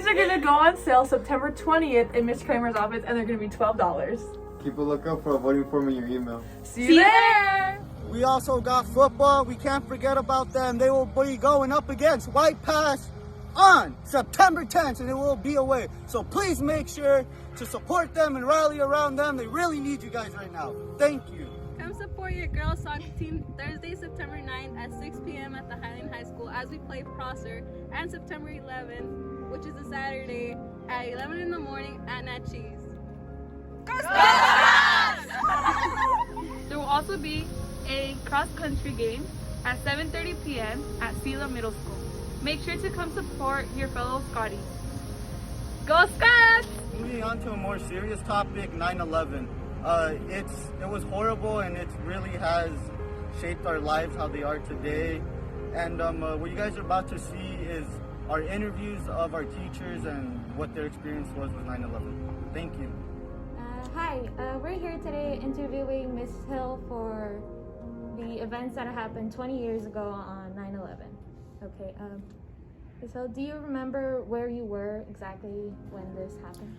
are going to go on sale September 20th in Miss Kramer's office, and they're going to be $12. Keep a lookout for a voting form in your email. See you there! We also got football. We can't forget about them. They will be going up against White Pass on September 10th, and it will be away. So please make sure to support them and rally around them. They really need you guys right now. Thank you. Come support your girls soccer team Thursday, September 9th at 6 p.m. at the Highland High School as we play Prosser, and September 11th, which is a Saturday, at 11 in the morning at Nat Cheese. There will also be a cross-country game at 7:30 p.m. at Sela Middle School. Make sure to come support your fellow Scotties. Go Scots! Moving on to a more serious topic, 9/11. It was horrible, and it really has shaped our lives how they are today. And what you guys are about to see is our interviews of our teachers and what their experience was with 9/11. Thank you. Hi, we're here today interviewing Miss Hill for the events that happened 20 years ago on 9/11. Okay, Miss Hill, do you remember where you were exactly when this happened?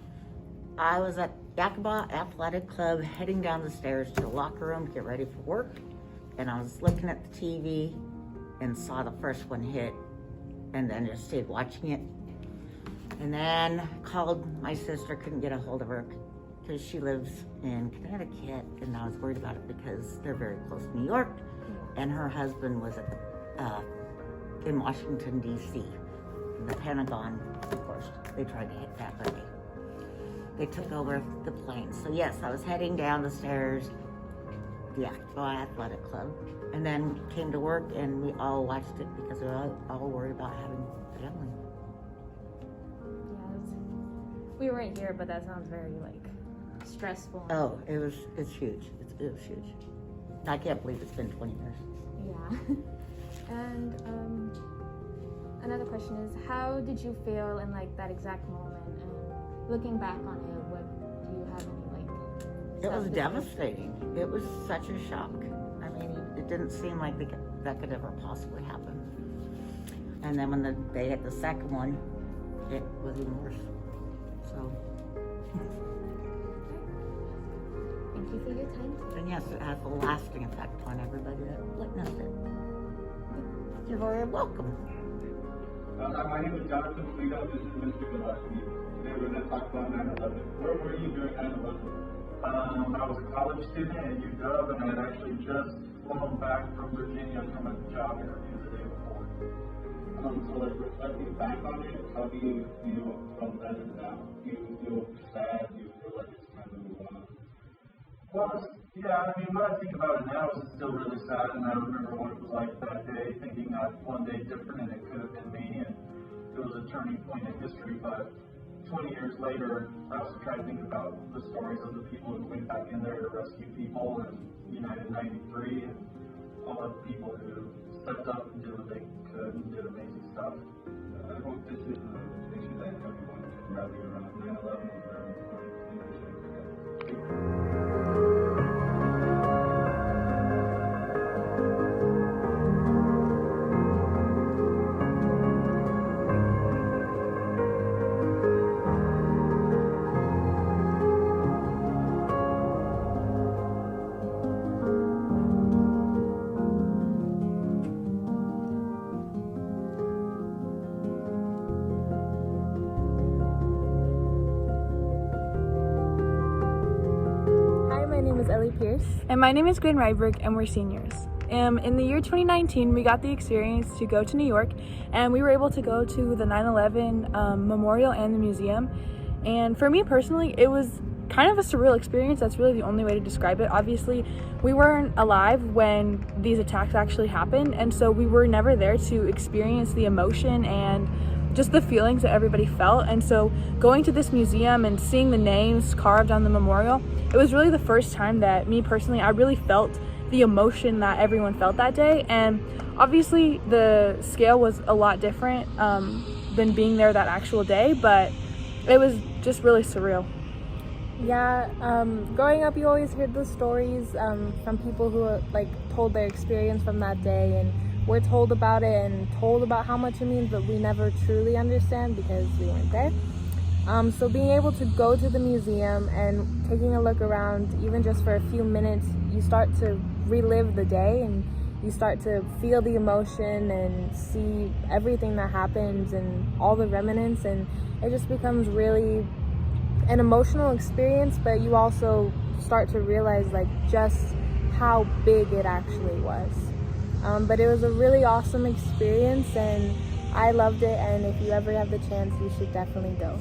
I was at Yakima Athletic Club heading down the stairs to the locker room to get ready for work, and I was looking at the TV and saw the first one hit, and then just stayed watching it. And then called my sister, couldn't get a hold of her because she lives in Connecticut, and I was worried about it because they're very close to New York, and her husband was at in Washington, D.C. The Pentagon, of course, they tried to hit that, but they took over the plane. So yes, I was heading down the stairs, the Athletic Club, and then came to work, and we all watched it because we were all worried about having family. Yeah, we weren't here, but that sounds very stressful. Oh, it's huge. It was huge. I can't believe it's been 20 years. Yeah. And another question is, how did you feel in that exact moment? And looking back on it, what do you have any It was devastating. It was such a shock. I mean, it didn't seem like that could ever possibly happen. And then when they hit the second one, it was even worse. So. Thank you for your time. And yes, it has a lasting effect on everybody that witnessed it. You're very welcome. My name is Jonathan Polito. This is Mr. Gillespie. Today we're going to talk about 9/11. Where were you during 9/11? I was a college student at UW, and I had actually just flown back from Virginia from a job interview the day before. So reflecting back on it, how do you feel from then and now? Do you feel sad? Do you feel like it's time to move on? Well, yeah, I mean, when I think about it now, it's still really sad, and I remember what it was like that day, thinking that one day different, and it could have been me, and it was a turning point in history. But 20 years later, I also try to think about the stories of the people who went back in there to rescue people, and United 93, and all of the people who stepped up and did what they could and did amazing stuff. I hope this is an invitation that everyone can rally around 9/11 was very important. And my name is Gwen Ryberg, and we're seniors. In the year 2019, we got the experience to go to New York, and we were able to go to the 9/11 memorial and the museum. And for me personally, it was kind of a surreal experience. That's really the only way to describe it. Obviously, we weren't alive when these attacks actually happened, and so we were never there to experience the emotion and just the feelings that everybody felt. And so going to this museum and seeing the names carved on the memorial, it was really the first time that me personally, I really felt the emotion that everyone felt that day. And obviously the scale was a lot different than being there that actual day, but it was just really surreal. Yeah, growing up, you always heard the stories from people who told their experience from that day, and we're told about it and told about how much it means, but we never truly understand because we weren't there. So being able to go to the museum and taking a look around, even just for a few minutes, you start to relive the day and you start to feel the emotion and see everything that happens and all the remnants, and it just becomes really an emotional experience, but you also start to realize like just how big it actually was. But it was a really awesome experience and I loved it, and if you ever have the chance, you should definitely go.